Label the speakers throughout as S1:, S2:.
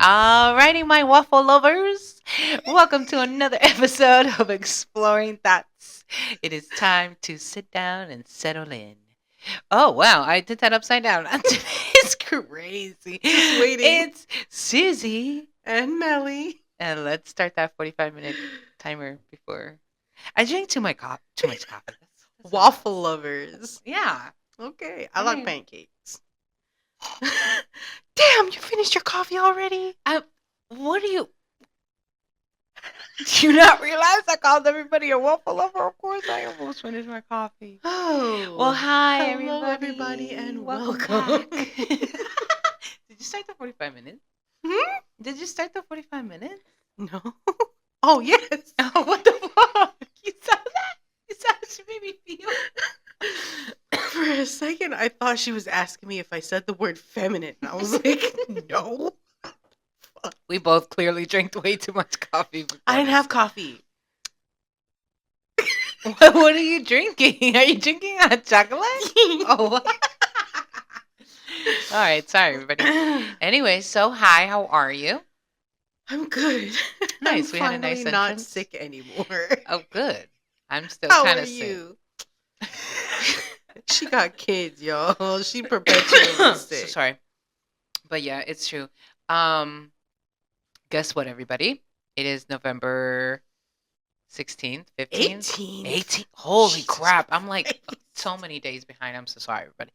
S1: Alrighty, my waffle lovers. Welcome to another episode of Exploring Thoughts. It is time to sit down and settle in. Oh, wow. I did that upside down. It's crazy.
S2: Just waiting.
S1: It's Susie.
S2: And Melly.
S1: And let's start that 45-minute timer before. I drank too much coffee. That's
S2: Waffle lovers.
S1: Yeah.
S2: Okay. I like pancakes. Damn, you finished your coffee already?
S1: What do you... Do you not realize I called everybody a waffle lover? Of course, I almost finished my coffee.
S2: Oh.
S1: Well, hi,
S2: Hello, everybody, and welcome.
S1: back. Did you start the 45 minutes? Did you start the 45 minutes?
S2: No. Oh, yes.
S1: Oh, what the fuck? You saw that? You saw how she made me feel?
S2: For a second, I thought she was asking me if I said the word feminine. And I was like, no.
S1: We both clearly drank way too much coffee.
S2: I didn't have coffee.
S1: What are you drinking? Are you drinking hot chocolate? Oh. All right. Sorry, everybody. Anyway, so hi. How are you?
S2: I'm good.
S1: Nice.
S2: I'm
S1: We had a nice
S2: finally not
S1: entrance.
S2: sick anymore.
S1: Oh, good. I'm still
S2: How
S1: kind
S2: are
S1: of sick.
S2: you? She got kids, y'all. She perpetually sick.
S1: Sorry. But yeah, it's true. Guess what, everybody? It is November 16th, 15th, 18th. Holy
S2: Jesus
S1: crap. I'm like so many days behind. I'm so sorry, everybody.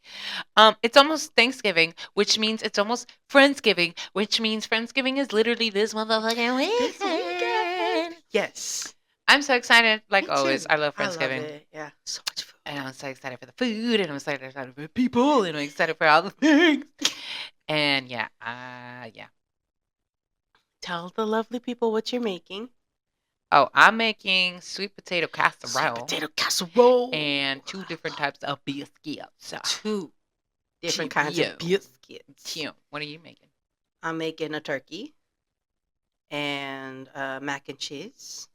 S1: It's almost Thanksgiving, which means it's almost Friendsgiving, which means Friendsgiving is literally this motherfucking
S2: This
S1: weekend.
S2: weekend. Yes.
S1: I'm so excited. Like
S2: Me
S1: always,
S2: too.
S1: I love
S2: I love
S1: Friendsgiving.
S2: it. Yeah. So much food.
S1: And I'm so excited for the food, and I'm so excited for the people, and I'm excited for all the things. And yeah.
S2: Tell the lovely people what you're making.
S1: Oh, I'm making sweet potato casserole.
S2: Sweet potato casserole.
S1: And 2 different types of biscuits.
S2: 2 different kinds of biscuits.
S1: Cute. What are you making?
S2: I'm making a turkey and mac and cheese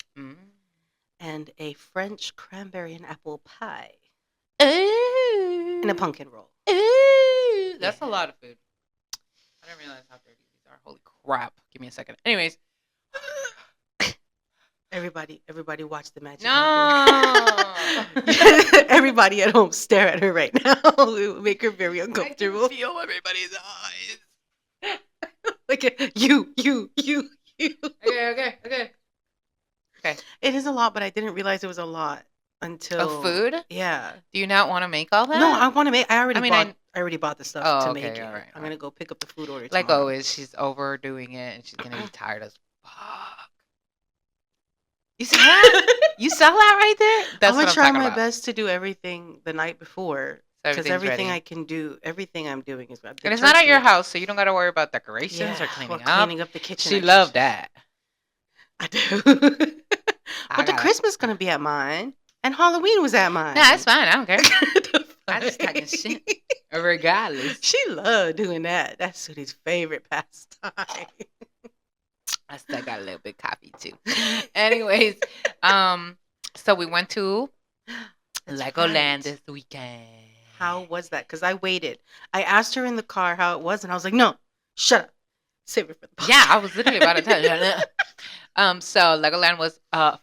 S2: and a French cranberry and apple pie
S1: Ooh.
S2: and a pumpkin roll.
S1: Ooh. That's a lot of food. I didn't realize how dirty these are. Holy crap. Give me a second. Anyways.
S2: Everybody watch the magic.
S1: No.
S2: Everybody at home stare at her right now. It would make her very uncomfortable.
S1: I can feel everybody's eyes.
S2: Look at you.
S1: Okay.
S2: It is a lot, but I didn't realize it was a lot until
S1: Of food?
S2: Yeah.
S1: Do you not want to make all that?
S2: No, I want to make. I
S1: I
S2: already bought the stuff to make
S1: okay,
S2: it.
S1: all right,
S2: I'm gonna go pick up the food order.
S1: Like
S2: tomorrow.
S1: always, she's overdoing it, and she's gonna be tired as fuck. You saw that? You saw that right there? That's
S2: I'm
S1: what
S2: gonna
S1: I'm
S2: try
S1: talking
S2: my
S1: about.
S2: best to do everything the night before. Because
S1: Everything's
S2: everything
S1: ready.
S2: I can do, everything I'm doing is.
S1: And it's not at your house, so you don't got to worry about decorations or
S2: or
S1: cleaning up.
S2: cleaning up the kitchen.
S1: She loved that.
S2: I do. But the Christmas gonna be at mine, and Halloween was at mine.
S1: Nah, it's fine. I don't care.
S2: The
S1: I just
S2: fuck?
S1: talking shit. Regardless.
S2: She loved doing that. That's Sudie's favorite pastime.
S1: I still got a little bit of coffee too. Anyways, so we went to Legoland
S2: right.
S1: this weekend.
S2: How was that? Because I waited. I asked her in the car how it was, and I was like, "No, shut up. Save it for the podcast."
S1: Yeah, I was literally about to tell you. So Legoland was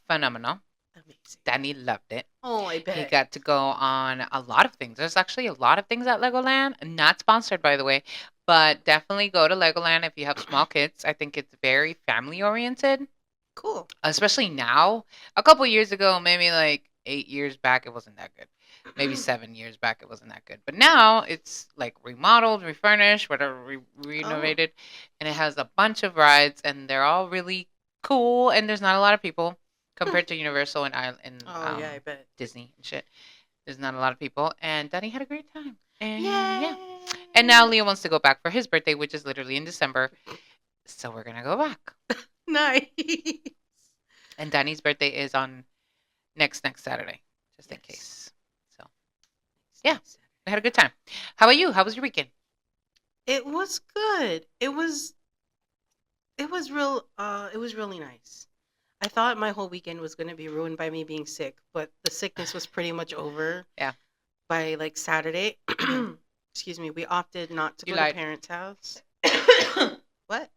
S1: phenomenal.
S2: Amazing.
S1: Danny loved it.
S2: Oh, I bet.
S1: He got to go on a lot of things. There's actually a lot of things at Legoland. Not sponsored, by the way, but definitely go to Legoland if you have small kids. I think it's very family oriented,
S2: Cool.
S1: especially now. A couple years ago, maybe like 8 years back, it wasn't that good. Maybe 7 years back, it wasn't that good. But now it's like remodeled, refurnished, whatever, renovated, and it has a bunch of rides, and they're all really cool. And there's not a lot of people compared to Universal and
S2: Yeah, I bet.
S1: Disney and shit. There's not a lot of people, and Danny had a great time. And
S2: Yay.
S1: yeah, and now Leo wants to go back for his birthday, which is literally in December. So we're gonna go back.
S2: Nice.
S1: And Danny's birthday is on next Saturday, just in case. So yeah, I had a good time. How about you? How was your weekend?
S2: It was good. It was real. It was really nice. I thought my whole weekend was going to be ruined by me being sick, but the sickness was pretty much over.
S1: Yeah.
S2: By like Saturday. Excuse me. We opted not to
S1: You
S2: go
S1: lied.
S2: to parents' house. What?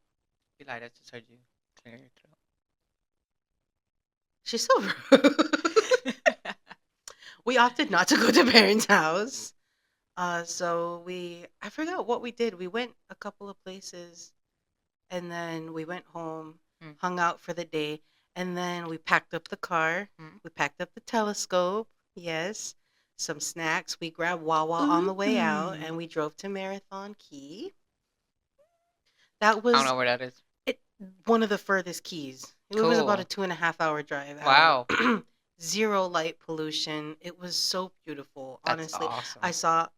S1: You lied. I just heard you clear your
S2: She's so rude.
S1: throat.
S2: We opted not to go to parents' house. So I forgot what we did. We went a couple of places and then we went home,
S1: Mm.
S2: hung out for the day, and then we packed up the car.
S1: Mm.
S2: We packed up the telescope, yes, some snacks. We grabbed Wawa on the way out, and we drove to Marathon Key. That
S1: I don't
S2: was
S1: know where that is.
S2: it, one of the furthest keys. It was about a
S1: Cool.
S2: 2.5 hour drive out.
S1: Wow.
S2: Zero light pollution. It was so beautiful.
S1: That's
S2: Honestly, I
S1: awesome.
S2: saw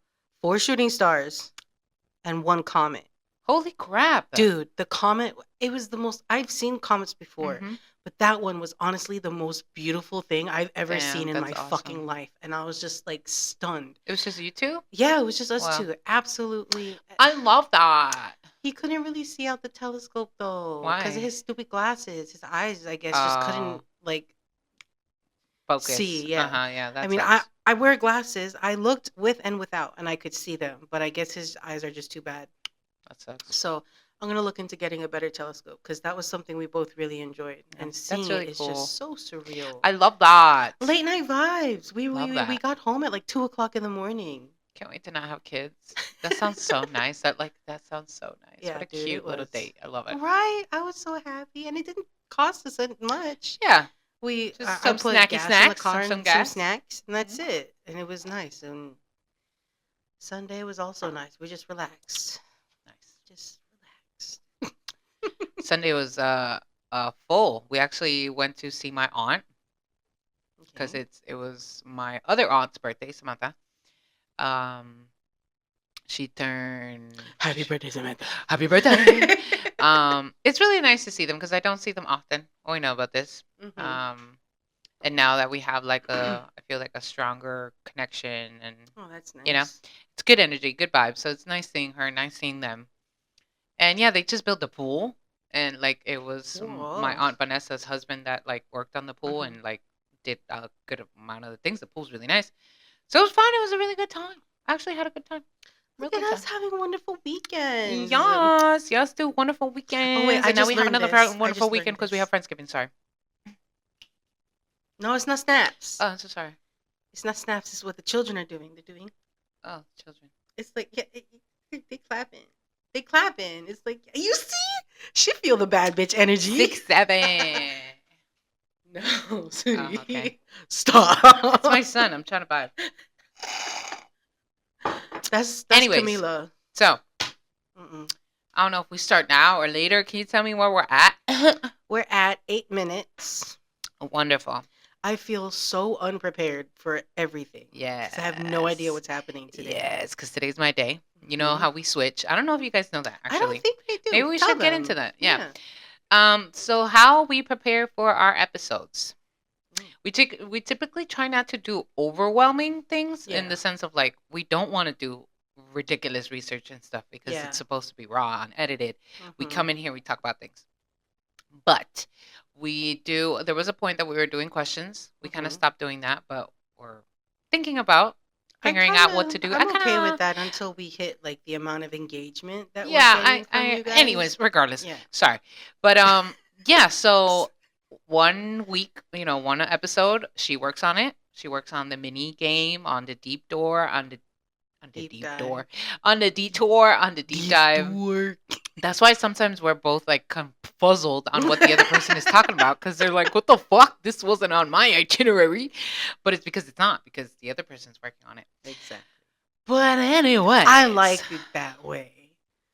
S2: 4 shooting stars and one comet.
S1: Holy crap.
S2: Dude, the comet, it was the most, I've seen comets before,
S1: Mm-hmm.
S2: but that one was honestly the most beautiful thing I've ever seen
S1: Damn,
S2: in my
S1: that's
S2: fucking
S1: awesome.
S2: life. And I was just like stunned.
S1: It was just you two?
S2: Yeah, it was just us
S1: Wow.
S2: two. Absolutely.
S1: I love that.
S2: He couldn't really see out the telescope though, because of
S1: Why?
S2: his stupid glasses. His eyes, I guess, just couldn't
S1: Oh,
S2: like
S1: focus.
S2: see. Yeah.
S1: Uh-huh, yeah,
S2: I
S1: that
S2: mean, I
S1: sucks.
S2: I wear glasses. I looked with and without, and I could see them, but I guess his eyes are just too bad.
S1: That sucks.
S2: So I'm gonna look into getting a better telescope because that was something we both really enjoyed,
S1: Yeah,
S2: and
S1: that's
S2: seeing it
S1: really
S2: is
S1: cool.
S2: just so surreal.
S1: I love that.
S2: Late night vibes. We
S1: Love
S2: we we
S1: that.
S2: got home at like 2 o'clock in the morning.
S1: Can't wait to not have kids. That sounds so nice. That sounds so nice. What
S2: Yeah,
S1: a
S2: dude, it
S1: cute little
S2: was
S1: date. I love it.
S2: right. I was so happy, and it didn't cost us that much.
S1: Yeah,
S2: We
S1: just
S2: I
S1: some
S2: put
S1: snacky
S2: gas in the
S1: snacks,
S2: car
S1: some
S2: and some
S1: gas.
S2: snacks, and that's
S1: Mhm.
S2: it. And it was nice. And Sunday was also nice. We just relaxed.
S1: Nice.
S2: Just relaxed.
S1: Sunday was full. We actually went to see my aunt because
S2: Okay.
S1: it was my other aunt's birthday, Samantha. Um, she turned.
S2: Happy birthday, Samantha.
S1: Happy birthday. It's really nice to see them because I don't see them often. We know about this.
S2: Mm-hmm.
S1: Um, and now that we have like I feel like a stronger connection, and
S2: Oh, that's
S1: you know,
S2: nice.
S1: it's good energy, good vibes. So it's nice seeing her, nice seeing them. And yeah, they just built a pool, and like it was my
S2: Whoa.
S1: aunt Vanessa's husband that like worked on the pool
S2: Mm-hmm.
S1: and like did a good amount of the things. The pool's really nice, so it was fun. It was a really good time. I actually had a good time, real
S2: Look at
S1: good
S2: us
S1: time.
S2: having wonderful weekends.
S1: Yes, yes, do wonderful
S2: Oh wait,
S1: weekends,
S2: I
S1: and now
S2: just
S1: we have
S2: learned
S1: another
S2: this. I
S1: wonderful
S2: just learned
S1: weekend because we have
S2: this.
S1: Friendsgiving. Sorry.
S2: No, it's not snaps.
S1: Oh, I'm so sorry.
S2: It's not snaps. It's what the children are doing. They're doing.
S1: Oh, children.
S2: It's like yeah, they clapping. They clapping. It's like you see. She feel the bad bitch energy.
S1: 6, 7.
S2: No,
S1: Oh, okay.
S2: sweetie. Stop.
S1: It's my son. I'm trying to buy.
S2: That's
S1: Anyways,
S2: Camila.
S1: so
S2: Mm-mm.
S1: I don't know if we start now or later. Can you tell me where we're at?
S2: We're at 8 minutes.
S1: Wonderful.
S2: I feel so unprepared for everything.
S1: Yes.
S2: 'Cause I have no idea what's happening today.
S1: Yes, because today's my day. You know
S2: Mhm.
S1: how we switch. I don't know if you guys know that,
S2: I don't
S1: actually.
S2: think they do.
S1: Maybe we
S2: Tell
S1: should get
S2: them.
S1: into that. Yeah. So how we prepare for our episodes.
S2: Mm.
S1: We typically try not to do overwhelming things in
S2: Yeah.
S1: the sense of like we don't want to do ridiculous research and stuff because
S2: Yeah.
S1: it's supposed to be raw and edited. We
S2: Mhm.
S1: come in here, we talk about things. But there was a point that we were doing questions. We kind of
S2: Mhm.
S1: stopped doing that, but we're thinking about figuring out what to do.
S2: I'm okay with that until we hit like the amount of engagement that we're
S1: Yeah,
S2: getting from you guys.
S1: anyways, regardless.
S2: Yeah.
S1: Sorry. But yeah, so one week, one episode, she works on it. She works on the mini game, on the deep door, on the
S2: Deep
S1: deep
S2: dive.
S1: door, on the detour, on the deep dive.
S2: Work.
S1: That's why sometimes we're both like confuzzled on what the other person is talking about because they're like, "What the fuck? This wasn't on my itinerary," but it's because it's not because the other person's working on it.
S2: Exactly.
S1: But anyway,
S2: I like it that way.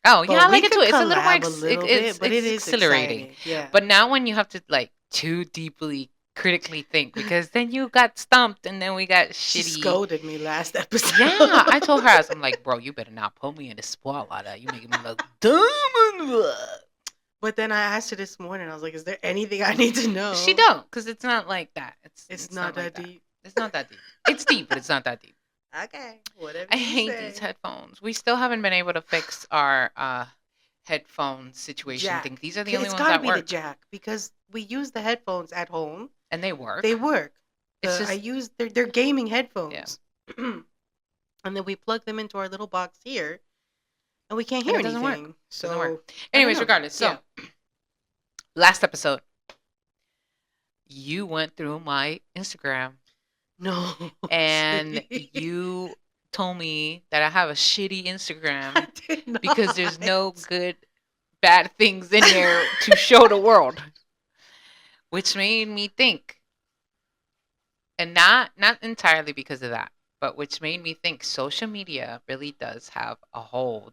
S1: Oh
S2: But
S1: yeah, I
S2: we
S1: like it
S2: could
S1: too. It's a little more
S2: collab a little
S1: it's
S2: bit, but it is
S1: exhilarating.
S2: exciting. Yeah.
S1: But now when you have to like too deeply critically think because then you got stumped and then we got
S2: She
S1: shitty.
S2: scolded me last episode.
S1: Yeah, I told her I'm like, bro, you better not put me in the spotlight. You making me look dumb.
S2: But then I asked her this morning. I was like, "Is there anything I need to know?"
S1: She don't, because it's not like that.
S2: It's not
S1: like
S2: that deep.
S1: It's not that deep. It's deep, but it's not that deep.
S2: Okay, whatever.
S1: I
S2: you
S1: hate
S2: say.
S1: these headphones. We still haven't been able to fix our headphone situation
S2: Jack.
S1: thing. These are the only
S2: It's
S1: ones
S2: gotta
S1: that
S2: be the
S1: work,
S2: jack because we use the headphones at home.
S1: and they work.
S2: They work.
S1: It's
S2: I
S1: just
S2: use they're gaming headphones. And then we plug them into our little box here, and we can't hear
S1: And it doesn't work.
S2: anything.
S1: Doesn't work.
S2: So, I don't
S1: Anyways,
S2: know.
S1: regardless. So
S2: Yeah.
S1: Last episode, you went through my Instagram
S2: No.
S1: and
S2: See?
S1: you told me that I have a shitty
S2: I
S1: Instagram
S2: did
S1: because there's
S2: not.
S1: no good, bad things in there to show the world, which made me think, and not entirely because of that, but which made me think social media really does have a hold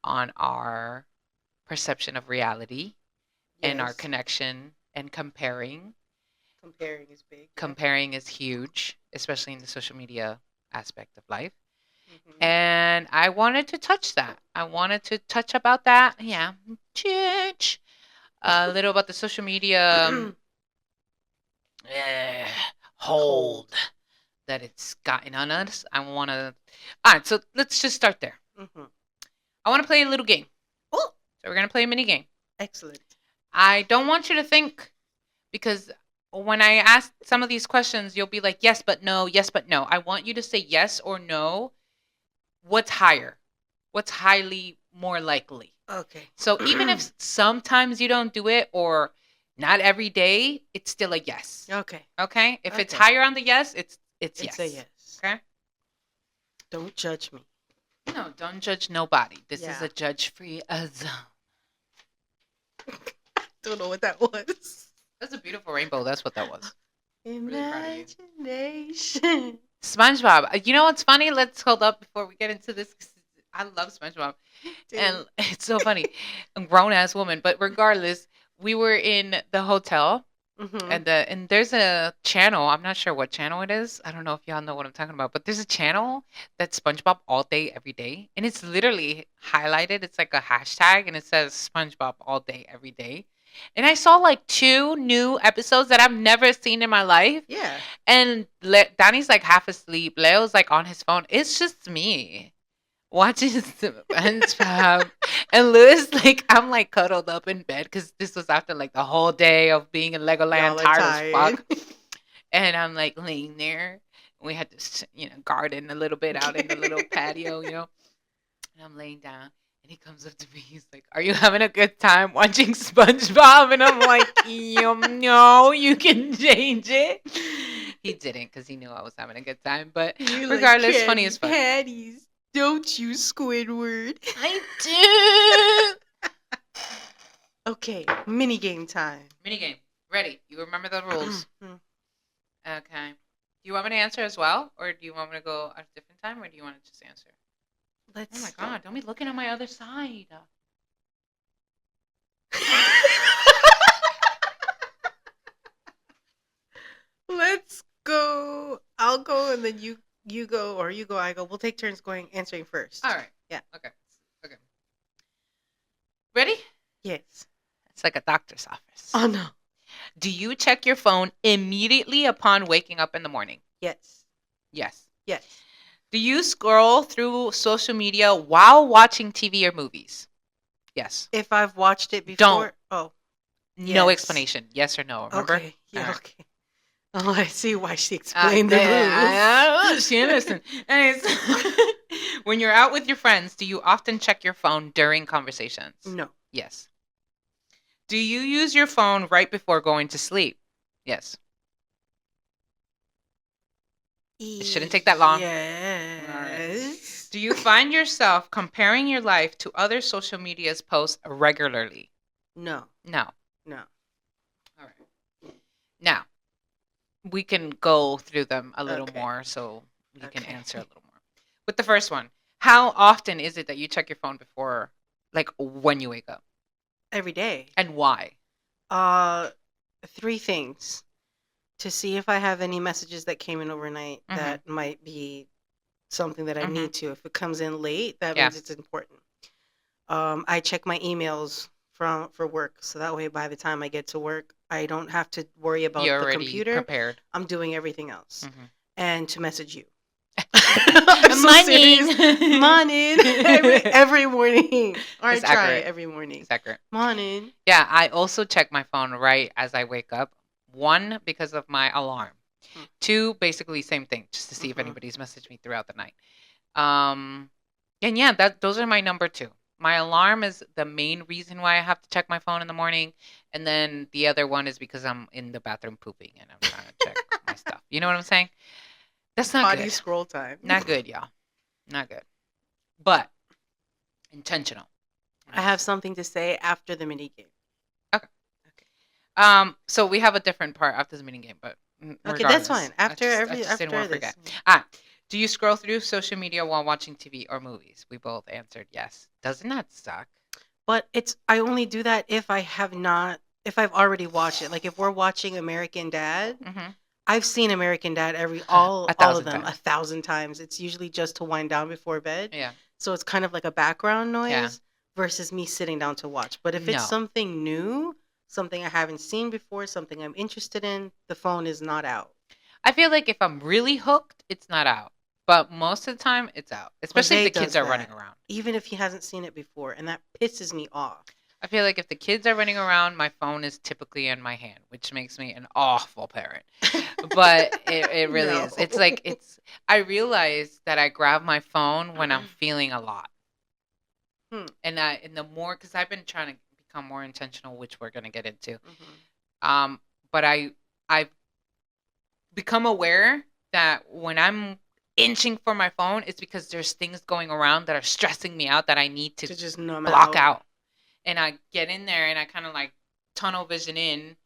S1: on our perception of reality and our
S2: Yes.
S1: connection and comparing.
S2: Comparing is big. Yeah.
S1: Comparing is huge, especially in the social media aspect of life.
S2: Hmm.
S1: And I wanted to touch that. I wanted to touch about that. Yeah, touch a little about the social media eh, hold
S2: Hold.
S1: that it's gotten on us. I want to. All right, so let's just start there.
S2: Hmm.
S1: I want to play a little game.
S2: Oh,
S1: So we're gonna play a mini game.
S2: excellent.
S1: I don't want you to think because when I ask some of these questions, you'll be like, yes, but no, yes, but no. I want you to say yes or no. What's higher? What's highly more likely?
S2: Okay.
S1: So even if sometimes you don't do it or not every day, it's still a yes.
S2: Okay.
S1: Okay? If it's
S2: Okay.
S1: higher on the yes, it's
S2: It's a
S1: yes.
S2: yes.
S1: Okay?
S2: Don't judge me.
S1: No, don't judge nobody. This is
S2: Yeah.
S1: a judge-free zone.
S2: Don't know what that was.
S1: That's a beautiful rainbow. That's what that was. Really proud of you.
S2: Imagination.
S1: SpongeBob. You know what's funny? Let's hold up before we get into this. I love SpongeBob. And it's so funny. A grown ass woman. But regardless, we were in the hotel
S2: Mm-hmm.
S1: and there's a channel. I'm not sure what channel it is. I don't know if y'all know what I'm talking about, but there's a channel that's SpongeBob all day, every day. And it's literally highlighted. It's like a hashtag and it says SpongeBob all day, every day. And I saw like 2 new episodes that I've never seen in my life.
S2: Yeah.
S1: And Danny's like half asleep. Leo's like on his phone. It's just me watching SpongeBob. And Lewis, like, I'm like cuddled up in bed because this was after like the whole day of being in Legoland,
S2: Y'all are
S1: tired as
S2: tired.
S1: fuck. And I'm like laying there. We had to, garden a little bit out in the little patio. And I'm laying down. And he comes up to me. He's like, "Are you having a good time watching SpongeBob?" And I'm like, "No, you can change it." He didn't because he knew I was having a good time. But
S2: You like
S1: regardless, funny
S2: Krabby
S1: as fuck.
S2: Patties. Don't you, Squidward?
S1: I do.
S2: Okay, mini game time.
S1: Minigame. Ready. You remember the rules. Okay. Do you want me to answer as well? Or do you want me to go at a different time? Or do you want to just answer?
S2: Let's.
S1: Oh my God. Don't be looking on my other side.
S2: Let's go. I'll go, and then you go, or you go. I go. We'll take turns going answering first.
S1: All right.
S2: Yeah.
S1: Okay. Okay. Ready?
S2: Yes.
S1: It's like a doctor's office.
S2: Oh no.
S1: Do you check your phone immediately upon waking up in the morning?
S2: Yes.
S1: Yes.
S2: Yes.
S1: Do you scroll through social media while watching TV or movies? Yes.
S2: If I've watched it before.
S1: Don't.
S2: Oh.
S1: No
S2: Yes.
S1: explanation. Yes or no. Remember?
S2: Okay. Yeah.
S1: All right.
S2: Okay. Oh, I see why she explained the rules.
S1: Yeah, she understands. Anyways, when you're out with your friends, do you often check your phone during conversations?
S2: No.
S1: Yes. Do you use your phone right before going to sleep? Yes. It shouldn't take that long.
S2: Yes.
S1: Do you find yourself comparing your life to other social media's posts regularly?
S2: No.
S1: No.
S2: No.
S1: All right. Now, we can go through them a little
S2: Okay.
S1: more so you can
S2: Okay.
S1: answer a little more. With the first one, how often is it that you check your phone before, like when you wake up?
S2: Every day.
S1: And why?
S2: 3 things. To see if I have any messages that came in overnight
S1: Mhm.
S2: that might be something that I
S1: Mhm.
S2: need to. If it comes in late, that
S1: Yeah.
S2: means it's important. I check my emails for work, so that way by the time I get to work, I don't have to worry about
S1: You're
S2: the
S1: already
S2: computer.
S1: prepared.
S2: I'm doing everything else.
S1: Mhm.
S2: And to message you. I'm so
S1: Morning.
S2: serious. Morning. every morning. Or I
S1: It's
S2: try
S1: accurate.
S2: every morning.
S1: It's accurate.
S2: Morning.
S1: Yeah, I also check my phone right as I wake up. 1, because of my alarm. 2, basically same thing, just to see if
S2: Mhm.
S1: anybody's messaged me throughout the night. And yeah, those are my number 2. my alarm is the main reason why I have to check my phone in the morning, and then the other one is because I'm in the bathroom pooping and I'm trying to check my stuff. You know what I'm saying? That's not
S2: Body
S1: good.
S2: scroll time.
S1: Not good, y'all. Not good. But intentional.
S2: I have something to say after the mini game.
S1: Okay.
S2: Okay.
S1: So we have a different part after the meeting game, but
S2: Okay, that's
S1: regardless,
S2: fine. After
S1: I just didn't
S2: after
S1: want to
S2: this.
S1: forget. Ah, do you scroll through social media while watching TV or movies? We both answered yes. Doesn't that suck?
S2: But I only do that if I have not if I've already watched it. Like if we're watching American Dad,
S1: Mm-hmm.
S2: I've seen American Dad
S1: A
S2: all of
S1: thousand
S2: them
S1: times.
S2: 1,000 times. It's usually just to wind down before bed.
S1: Yeah.
S2: So it's kind of like a background
S1: Yeah.
S2: noise versus me sitting down to watch. But if it's
S1: No.
S2: something new, something I haven't seen before, something I'm interested in, the phone is not out.
S1: I feel like if I'm really hooked, it's not out. But most of the time, it's out. Especially if
S2: Jose
S1: the kids
S2: does
S1: are running
S2: that,
S1: around.
S2: even if he hasn't seen it before, and that pisses me off.
S1: I feel like if the kids are running around, my phone is typically in my hand, which makes me an awful parent. But it really
S2: No.
S1: is. I realize that I grab my phone when I'm feeling a lot.
S2: Hmm.
S1: And the more, because I've been trying to become more intentional, which we're going to get into.
S2: Mhm.
S1: But I've become aware that when I'm inching for my phone, it's because there's things going around that are stressing me out that I need to
S2: just numb
S1: block
S2: out.
S1: out. And I get in there and I kind of like tunnel vision in,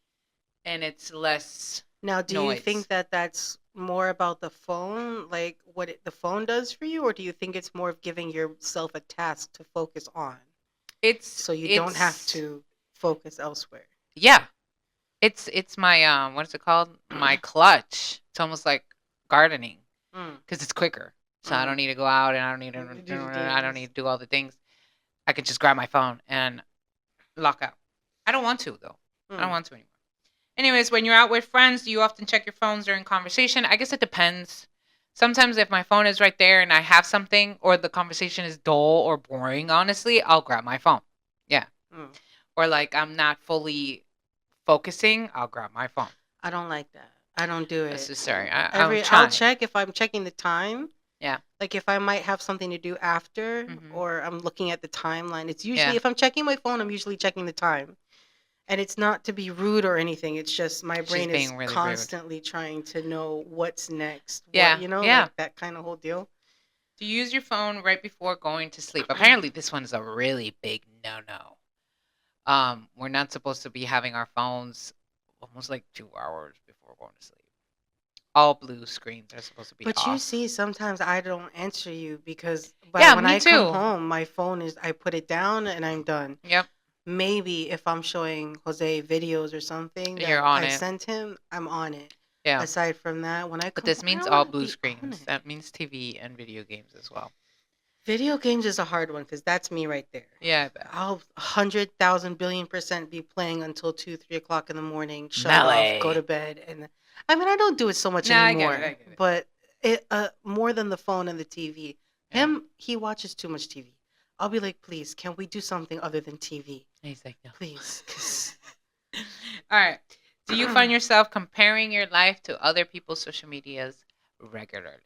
S1: and it's less
S2: Now, do you
S1: noise.
S2: think that that's more about the phone, like the phone does for you, or do you think it's more of giving yourself a task to focus on, so you don't have to focus elsewhere?
S1: Yeah, it's my what is it called? My clutch. It's almost like gardening
S2: Mm.
S1: because it's quicker. So I don't need to go out and I don't need to
S2: Do the
S1: I don't
S2: things.
S1: need to do all the things. I can just grab my phone and lock out. I don't want to though. I don't
S2: Mm.
S1: want to anymore. Anyways, when you're out with friends, do you often check your phones during conversation? I guess it depends. Sometimes if my phone is right there and I have something or the conversation is dull or boring, honestly, I'll grab my phone. Yeah.
S2: Mm.
S1: Or like I'm not fully focusing, I'll grab my phone.
S2: I don't like that. I don't do
S1: That's
S2: it.
S1: just sorry. I'm
S2: I'll
S1: trying.
S2: check if I'm checking the time.
S1: Yeah.
S2: Like if I might have something to do after,
S1: Mhm.
S2: or I'm looking at the timeline. It's usually
S1: Yeah.
S2: if I'm checking my phone, I'm usually checking the time. And it's not to be rude or anything. It's just my
S1: She's
S2: brain is
S1: being really rude.
S2: constantly trying to know what's next.
S1: Yeah. Yeah.
S2: like that kind of whole deal.
S1: Do you use your phone right before going to sleep? Apparently, this one is a really big no-no. We're not supposed to be having our phones almost like 2 hours before going to sleep. All blue screens are supposed to be
S2: But you
S1: off.
S2: see, sometimes I don't answer you because
S1: Yeah,
S2: when
S1: me
S2: I come
S1: too.
S2: home, my phone is I put it down and I'm done.
S1: Yep,
S2: Maybe if I'm showing Jose videos or something
S1: you're
S2: that
S1: on
S2: I
S1: it.
S2: sent him, I'm on it.
S1: Yeah,
S2: Aside from that, when I
S1: but
S2: come
S1: this
S2: home, I
S1: means
S2: don't
S1: all
S2: want to
S1: blue
S2: be on
S1: screens.
S2: it.
S1: That means TV and video games as well.
S2: Video games is a hard one because that's me right there.
S1: Yeah, I bet.
S2: I'll 100,000 billion% be playing until 2, 3 o'clock in the morning. Shut it off, go
S1: Melee.
S2: to bed, and I mean I don't do it so much
S1: Nah, I get
S2: anymore.
S1: it. I get it.
S2: But it more than the phone and the TV.
S1: Yeah.
S2: He watches too much TV. I'll be like, please, can we do something other than TV,
S1: And he's like, no.
S2: please? 'Cause
S1: All right. Do you find yourself comparing your life to other people's social medias regularly?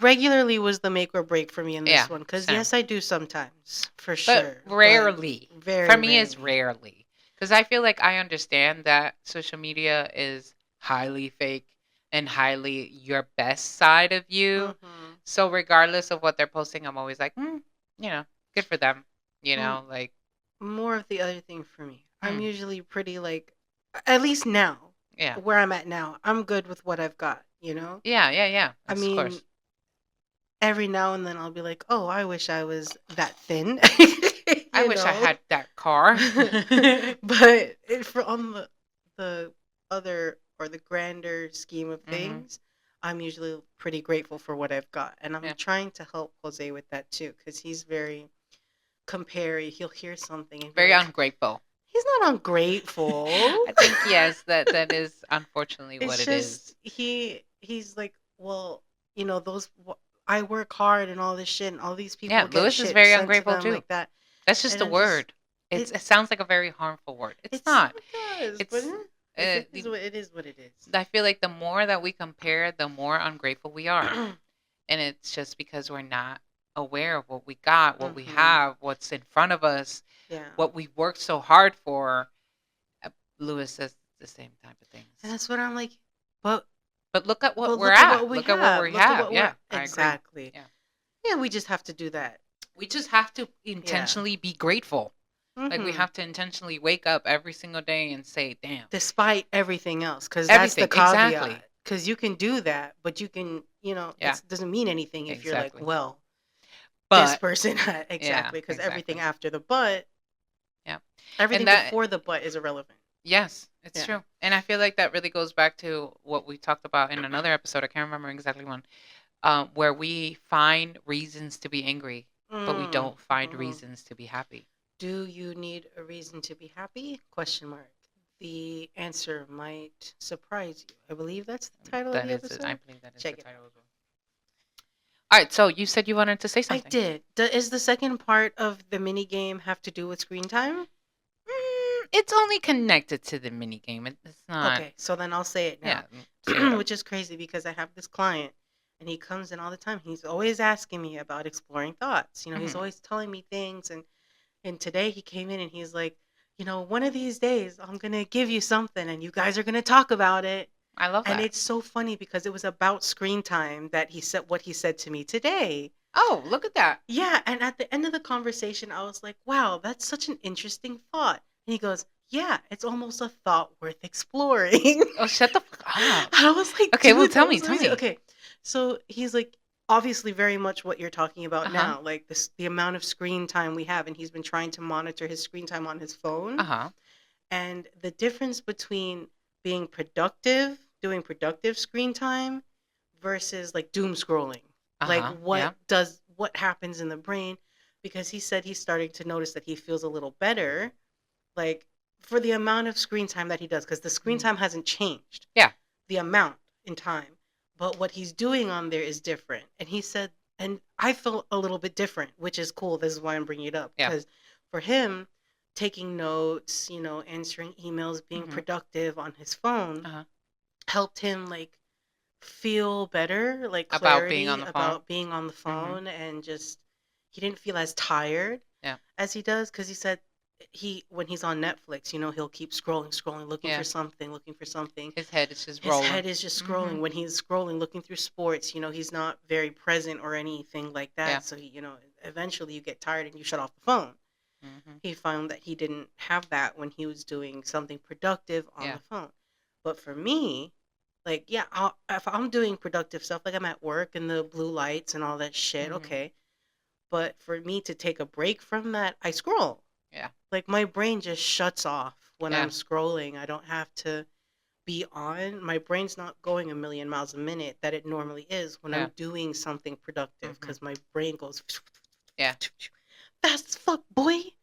S2: regularly was the make or break for me in
S1: Yeah,
S2: this one. Because
S1: same.
S2: yes, I do sometimes for
S1: But
S2: sure.
S1: rarely.
S2: Very
S1: For me, it's
S2: rarely.
S1: rarely. Because I feel like I understand that social media is highly fake and highly your best side of you.
S2: Mhm.
S1: So regardless of what they're posting, I'm always like, good for them.
S2: Mm,
S1: Like,
S2: More of the other thing for me. I'm
S1: hmm,
S2: usually pretty like, at least now,
S1: yeah.
S2: where I'm at now, I'm good with what I've got, you know?
S1: Yeah, yeah, yeah.
S2: I
S1: Of
S2: mean,
S1: course.
S2: every now and then I'll be like, oh, I wish I was that thin,
S1: I
S2: you
S1: wish I
S2: know?
S1: had that car.
S2: But for on the other or the grander scheme of
S1: Hmm.
S2: things, I'm usually pretty grateful for what I've got. And I'm
S1: Yeah.
S2: trying to help Jose with that too, because he's very compare. He'll hear something and be
S1: Very
S2: like,
S1: ungrateful.
S2: he's not ungrateful.
S1: I think yes, that is unfortunately what
S2: It's
S1: it is.
S2: just he's like, well, those I work hard and all this shit, and all these
S1: Yeah,
S2: people get
S1: Lewis is
S2: shit
S1: very
S2: sent to
S1: ungrateful
S2: them
S1: too.
S2: like that,
S1: That's just
S2: and
S1: a
S2: I'm just
S1: word. It
S2: it
S1: sounds like a very harmful word. It's not.
S2: it does, but
S1: It's
S2: it is what it is. What it is.
S1: I feel like the more that we compare, the more ungrateful we are. And it's just because we're not. aware of what we got, what we
S2: Mhm.
S1: have, what's in front of us,
S2: Yeah.
S1: what we worked so hard for. uh, Lewis says the same type of
S2: And
S1: things.
S2: that's what I'm like, but
S1: But look at what
S2: but
S1: we're
S2: look at what
S1: at.
S2: we
S1: Look at what
S2: have.
S1: we
S2: Look at
S1: have.
S2: what we're
S1: Yeah, I agree.
S2: exactly.
S1: Yeah.
S2: Yeah, we just have to do that.
S1: We just have to
S2: Yeah.
S1: intentionally be grateful. Like we
S2: Mhm.
S1: have to intentionally wake up every single day and say, "Damn."
S2: Despite everything else, cuz that's the
S1: Everything. Exactly.
S2: caveat. Cuz you can do that, but you can,
S1: Yeah,
S2: it doesn't mean anything if you're like,
S1: exactly.
S2: well, this
S1: But
S2: person
S1: yeah,
S2: exactly, cuz everything
S1: exactly.
S2: after the but,
S1: Yeah.
S2: everything
S1: And that
S2: before the but is irrelevant.
S1: yes, it's
S2: Yeah.
S1: true. And I feel like that really goes back to what we talked about in another episode. I can't remember exactly one. Where we find reasons to be angry, but we
S2: Mm.
S1: don't find
S2: Mhm.
S1: reasons to be happy.
S2: Do you need a reason to be happy? Question mark. The answer might surprise you. I believe that's the title of
S1: That
S2: the
S1: is it. I
S2: episode.
S1: believe that is the
S2: Check it
S1: title
S2: out.
S1: of it. All right, so you said you wanted to say
S2: I
S1: something.
S2: did. Is the second part of the mini game have to do with screen time?
S1: It's only connected to the mini game. It's not.
S2: Okay, so then I'll say it
S1: Yeah,
S2: now,
S1: say whatever.
S2: which is crazy because I have this client and he comes in all the time. He's always asking me about exploring thoughts. He's
S1: Hmm.
S2: always telling me things, and today he came in and he's like, one of these days I'm going to give you something and you guys are going to talk about it.
S1: I love
S2: And
S1: that.
S2: it's so funny because it was about screen time that he said what he said to me today.
S1: Oh, look at that.
S2: Yeah, and at the end of the conversation, I was like, wow, that's such an interesting thought. And he goes, yeah, it's almost a thought worth exploring.
S1: Oh, shut the fuck up.
S2: I was like,
S1: Okay, well,
S2: dude,
S1: tell
S2: that
S1: me,
S2: was
S1: tell
S2: amazing.
S1: me.
S2: Okay, so he's like, obviously, very much what you're talking
S1: Uh
S2: about
S1: huh.
S2: now, like the amount of screen time we have, and he's been trying to monitor his screen time on his
S1: Uh
S2: phone,
S1: huh.
S2: and the difference between being productive, doing productive screen time, versus like doom scrolling.
S1: Uh
S2: Like
S1: huh. Yeah.
S2: what happens in the brain? Because he said he's starting to notice that he feels a little better, like for the amount of screen time that he does, because the screen
S1: Mhm.
S2: time hasn't changed,
S1: Yeah.
S2: the amount in time, but what he's doing on there is different. And he said, and I felt a little bit different, which is cool. This is why I'm bringing it up
S1: Yeah.
S2: because for him, taking notes, answering emails, being
S1: Hmm.
S2: productive on his phone
S1: Uh huh.
S2: helped him like feel better, like
S1: About being on
S2: clarity
S1: the phone.
S2: about being on the
S1: Hmm.
S2: phone, and just he didn't feel as tired
S1: Yeah.
S2: as he does because he said he when he's on Netflix, he'll keep scrolling, scrolling, looking for
S1: Yeah.
S2: something, looking for something.
S1: His head is just
S2: His
S1: rolling.
S2: head is just
S1: Hmm.
S2: scrolling. When he's scrolling, looking through sports, he's not very present or anything like
S1: Yeah.
S2: that. So eventually you get tired and you shut off the phone.
S1: Hmm.
S2: He found that he didn't have that when he was doing something productive on
S1: Yeah.
S2: the phone. But for me, like, yeah, if I'm doing productive stuff, like I'm at work and the blue lights and all that shit,
S1: Hmm.
S2: okay. But for me to take a break from that, I scroll.
S1: Yeah.
S2: Like my brain just shuts off when I'm
S1: Yeah.
S2: scrolling. I don't have to be on. My brain's not going a million miles a minute that it normally is when I'm
S1: Yeah.
S2: doing something productive
S1: Hmm.
S2: because my brain goes
S1: Yeah.
S2: fast as fuck, boy.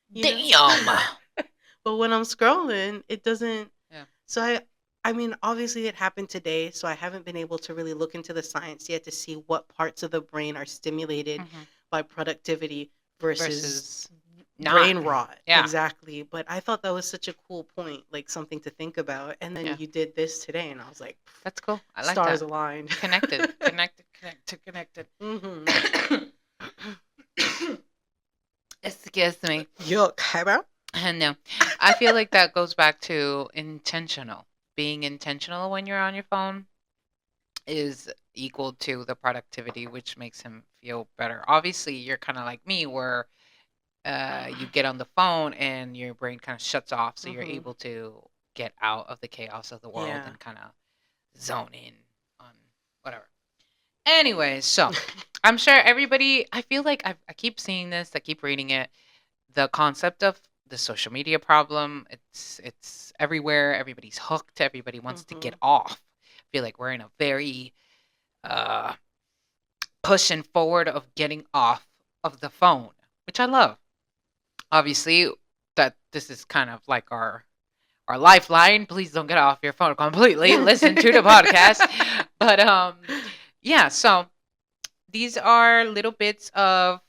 S2: You know?
S1: Damn.
S2: But when I'm scrolling, it doesn't.
S1: Yeah.
S2: So I mean, obviously it happened today, so I haven't been able to really look into the science yet to see what parts of the brain are stimulated
S1: Hmm.
S2: by productivity versus
S1: Versus not.
S2: brain rot.
S1: Yeah.
S2: Exactly. But I thought that was such a cool point, like something to think about. And then
S1: Yeah.
S2: you did this today, and I was like,
S1: That's cool. I like
S2: stars
S1: that.
S2: aligned.
S1: Connected. Connected. Connected.
S2: Mm-hmm.
S1: Excuse me.
S2: Yuck. How about?
S1: No, I feel like that goes back to intentional. Being intentional when you're on your phone is equal to the productivity, which makes him feel better. Obviously, you're kind of like me, where you get on the phone and your brain kind of shuts off, so you're
S2: Mm-hmm.
S1: able to get out of the chaos of the world
S2: Yeah.
S1: and kind of zone in on whatever. Anyway, so I'm sure everybody. I feel like I keep seeing this. I keep reading it. The concept of the social media problem. It's everywhere. Everybody's hooked. Everybody wants to
S2: Mm-hmm.
S1: get off. I feel like we're in a very uh, pushing forward of getting off of the phone, which I love. Obviously, that this is kind of like our lifeline. Please don't get off your phone completely. Listen to the podcast. But yeah. So these are little bits of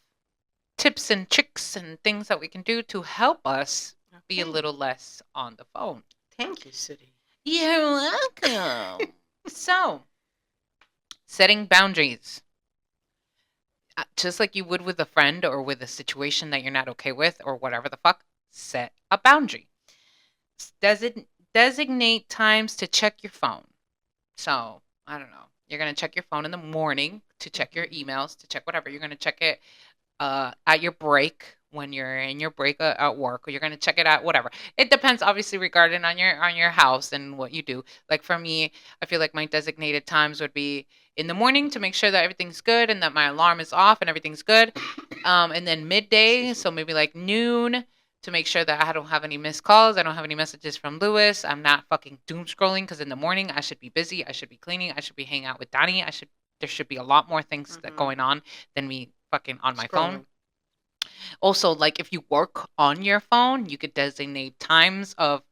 S1: tips and tricks and things that we can do to help us be a
S2: Okay.
S1: little less on the phone.
S2: Thank you, City.
S1: You're welcome. So, setting boundaries. just like you would with a friend or with a situation that you're not okay with or whatever the fuck, set a boundary. Designate times to check your phone. So, I don't know. You're going to check your phone in the morning to check your
S2: Mhm.
S1: emails, to check whatever. You're going to check it at your break when you're in your break at work, or you're going to check it out whatever. It depends obviously regarding on your house and what you do. Like for me, I feel like my designated times would be in the morning to make sure that everything's good and that my alarm is off and everything's good, and then midday,
S2: Excuse me.
S1: so maybe like noon, to make sure that I don't have any missed calls, I don't have any messages from Lewis, I'm not fucking doom scrolling, because in the morning I should be busy, I should be cleaning, I should be hanging out with Donnie, I should there should be a lot more things that
S2: Mhm.
S1: going on than me fucking on my phone.
S2: Scrolling.
S1: Also, like if you work on your phone, you could designate times of,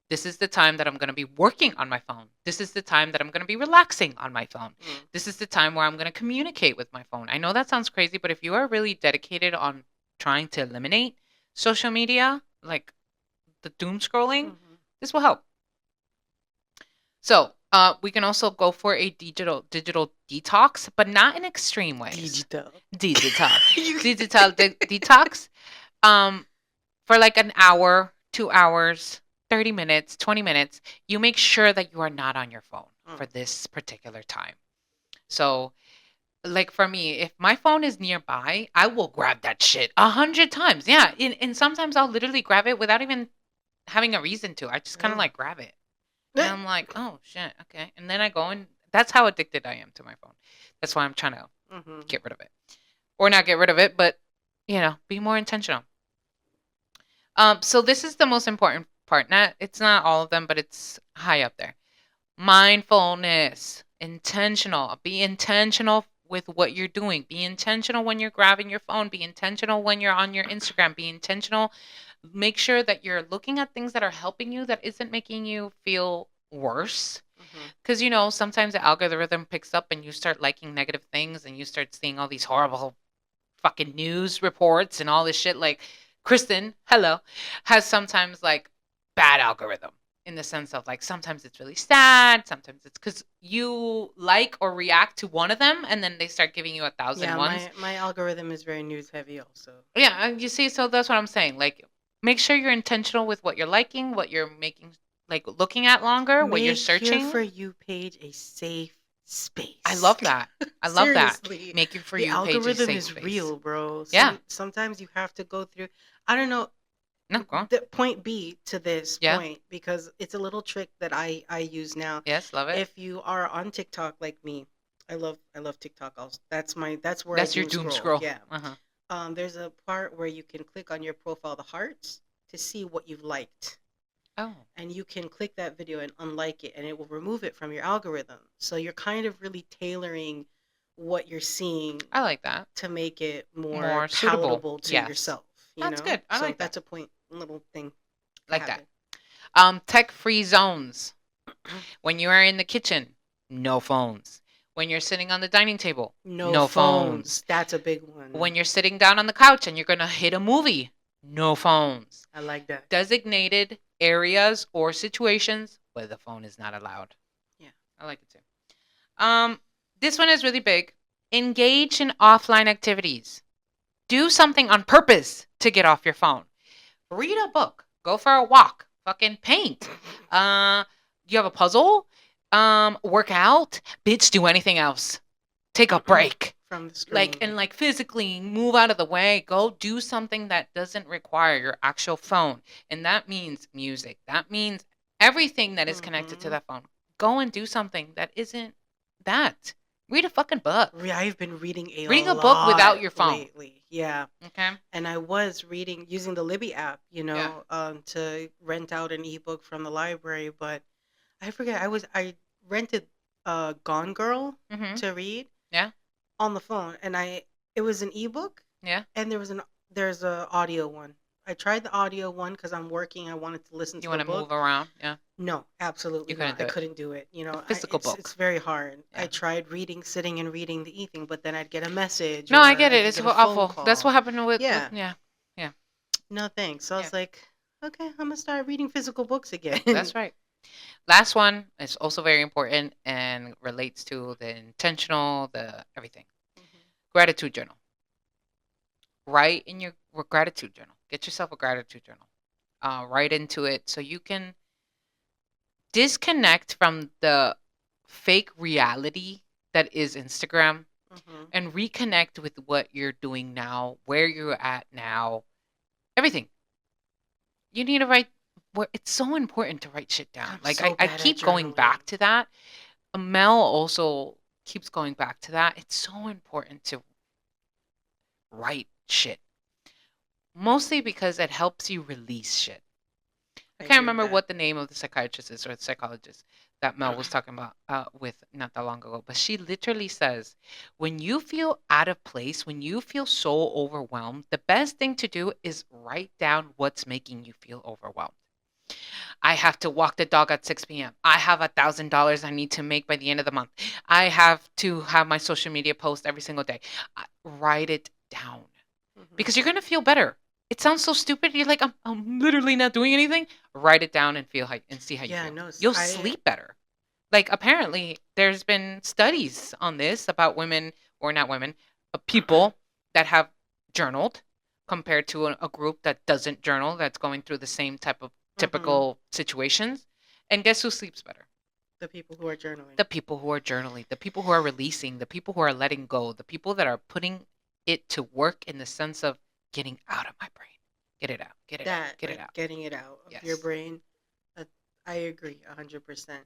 S1: this is the time that I'm going to be working on my phone. This is the time that I'm going to be relaxing on my phone.
S2: Mm.
S1: This is the time where I'm going to communicate with my phone. I know that sounds crazy, but if you are really dedicated on trying to eliminate social media, like the doom scrolling,
S2: Mhm.
S1: this will help. So, we can also go for a digital detox, but not in extreme ways.
S2: Digital.
S1: Digital,
S2: You-
S1: detox. Um, for like an hour, 2 hours, 30 minutes, 20 minutes. You make sure that you are not on your phone for
S2: Mm.
S1: this particular time. So, like for me, if my phone is nearby, I will grab that shit 100 times. Yeah, and sometimes I'll literally grab it without even having a reason to. I just kind of
S2: Oh.
S1: like grab it. And I'm like, oh shit, okay. And then I go and that's how addicted I am to my phone. That's why I'm trying to
S2: Mhm.
S1: get rid of it. Or not get rid of it, but be more intentional. So this is the most important part. Not it's not all of them, but it's high up there. Mindfulness, intentional. Be intentional with what you're doing. Be intentional when you're grabbing your phone. Be intentional when you're on your Instagram. Be intentional. Make sure that you're looking at things that are helping you, that isn't making you feel worse.
S2: Mhm.
S1: Because, sometimes the algorithm picks up and you start liking negative things and you start seeing all these horrible fucking news reports and all this shit. Like Kristen, hello, has sometimes like bad algorithm in the sense of like sometimes it's really sad, sometimes it's because you like or react to one of them and then they start giving you a thousand
S2: Yeah,
S1: ones.
S2: my algorithm is very news heavy also.
S1: Yeah, you see, so that's what I'm saying. Like, make sure you're intentional with what you're liking, what you're making, like looking at longer, what you're
S2: Make your
S1: searching.
S2: For You page a safe
S1: I
S2: space.
S1: love that. I love that.
S2: Seriously.
S1: Make your For
S2: The
S1: You page a
S2: algorithm
S1: safe
S2: is
S1: space.
S2: real, bro.
S1: Yeah.
S2: Sometimes you have to go through, I don't know,
S1: No, go on.
S2: the point B to this
S1: Yeah.
S2: point, because it's a little trick that I use now.
S1: Yes, love it.
S2: If you are on TikTok like me, I love TikTok also. That's where I
S1: That's your
S2: doom
S1: doom
S2: scroll.
S1: scroll.
S2: Yeah.
S1: Uh-huh.
S2: There's a part where you can click on your profile the hearts to see what you've liked.
S1: Oh,
S2: And you can click that video and unlike it, and it will remove it from your algorithm. So you're kind of really tailoring what you're seeing
S1: I like that.
S2: to make it more
S1: More suitable.
S2: palatable to
S1: Yes.
S2: yourself,
S1: That's good. I
S2: So
S1: like that.
S2: that's a point, little thing to
S1: Like that.
S2: happen.
S1: Tech-free zones. When you are in the kitchen, no phones. When you're sitting on the dining table,
S2: No
S1: no
S2: phones.
S1: phones.
S2: That's a big one.
S1: When you're sitting down on the couch and you're going to hit a movie, no phones.
S2: I like that.
S1: Designated areas or situations where the phone is not allowed.
S2: Yeah.
S1: I like it too. This one is really big. Engage in offline activities. Do something on purpose to get off your phone. Read a book. Go for a walk. Fucking paint. You have a puzzle? Work out. Bitch, do anything else. Take a break.
S2: From the screen.
S1: Like physically move out of the way. Go do something that doesn't require your actual phone. And that means music. That means everything that is connected to
S2: Mhm.
S1: that phone. Go and do something that isn't that. Read a fucking book.
S2: I've been reading
S1: Reading a book without
S2: lot
S1: your phone.
S2: lately. Yeah.
S1: Okay.
S2: And I was reading using the Libby app,
S1: Yeah.
S2: to rent out an ebook from the library, but I forget I rented Gone Girl
S1: Mm-hmm.
S2: to read
S1: Yeah.
S2: on the phone, and it was an ebook,
S1: Yeah.
S2: and there's a audio one. I tried the audio one because I'm working. I wanted to listen
S1: You
S2: to
S1: want
S2: the
S1: to move
S2: book.
S1: around? Yeah.
S2: No, absolutely
S1: You couldn't
S2: not.
S1: do
S2: I
S1: it.
S2: couldn't do it.
S1: A physical book.
S2: It's very hard.
S1: Yeah.
S2: I tried sitting and reading the e-thing, but then I'd get a message
S1: No,
S2: or
S1: I get
S2: I
S1: it.
S2: could
S1: It's
S2: get a phone
S1: awful. That's
S2: call.
S1: what happened with
S2: Yeah.
S1: yeah. Yeah.
S2: No thanks. So I
S1: Yeah.
S2: was like, okay, I'm gonna start reading physical books again.
S1: That's right. Last one is also very important and relates to the intentional, the everything.
S2: Mhm.
S1: Gratitude journal. write in your gratitude journal. Get yourself a gratitude journal. Write into it so you can disconnect from the fake reality that is Instagram
S2: Mhm.
S1: and reconnect with what you're doing now, where you're at now, everything. You need to write. It's so important to write shit down.
S2: I'm
S1: Like
S2: so
S1: I
S2: bad at
S1: keep going
S2: journaling.
S1: back to that. Mel also keeps going back to that. It's so important to write shit. Mostly because it helps you release shit. I
S2: I
S1: can't
S2: agree with
S1: remember
S2: that.
S1: what the name of the psychiatrist is or the psychologist that Mel was talking about with not that long ago, but she literally says, when you feel out of place, when you feel so overwhelmed, the best thing to do is write down what's making you feel overwhelmed. I have to walk the dog at 6 p.m. I have $1,000 I need to make by the end of the month. I have to have my social media post every single day. Write it down
S2: Mhm.
S1: because you're going to feel better. It sounds so stupid. You're like, I'm literally not doing anything. Write it down and feel how, and see how you
S2: Yeah,
S1: feel.
S2: no,
S1: You'll
S2: I
S1: sleep better. Like apparently, there's been studies on this about women or not women, people that have journaled compared to a group that doesn't journal that's going through the same type of
S2: mhm.
S1: typical situations. And guess who sleeps better?
S2: The people who are journaling.
S1: The people who are journaling, the people who are releasing, the people who are letting go, the people that are putting it to work in the sense of getting out of my brain. Get it out, get it out,
S2: That,
S1: get it
S2: like
S1: out.
S2: getting it out of your
S1: Yes.
S2: brain. uh, I agree 100%.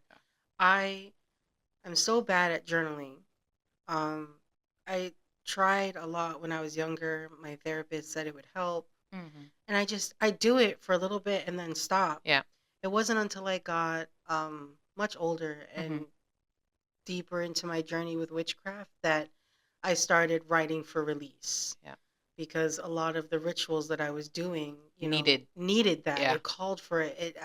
S2: I am so bad at journaling. I tried a lot when I was younger. My therapist said it would help,
S1: Mm-hmm.
S2: and I do it for a little bit and then stop.
S1: Yeah.
S2: It wasn't until I got much older
S1: Mm-hmm.
S2: and deeper into my journey with witchcraft that I started writing for release,
S1: Yeah.
S2: because a lot of the rituals that I was doing,
S1: Needed.
S2: needed that.
S1: Yeah.
S2: It called for it.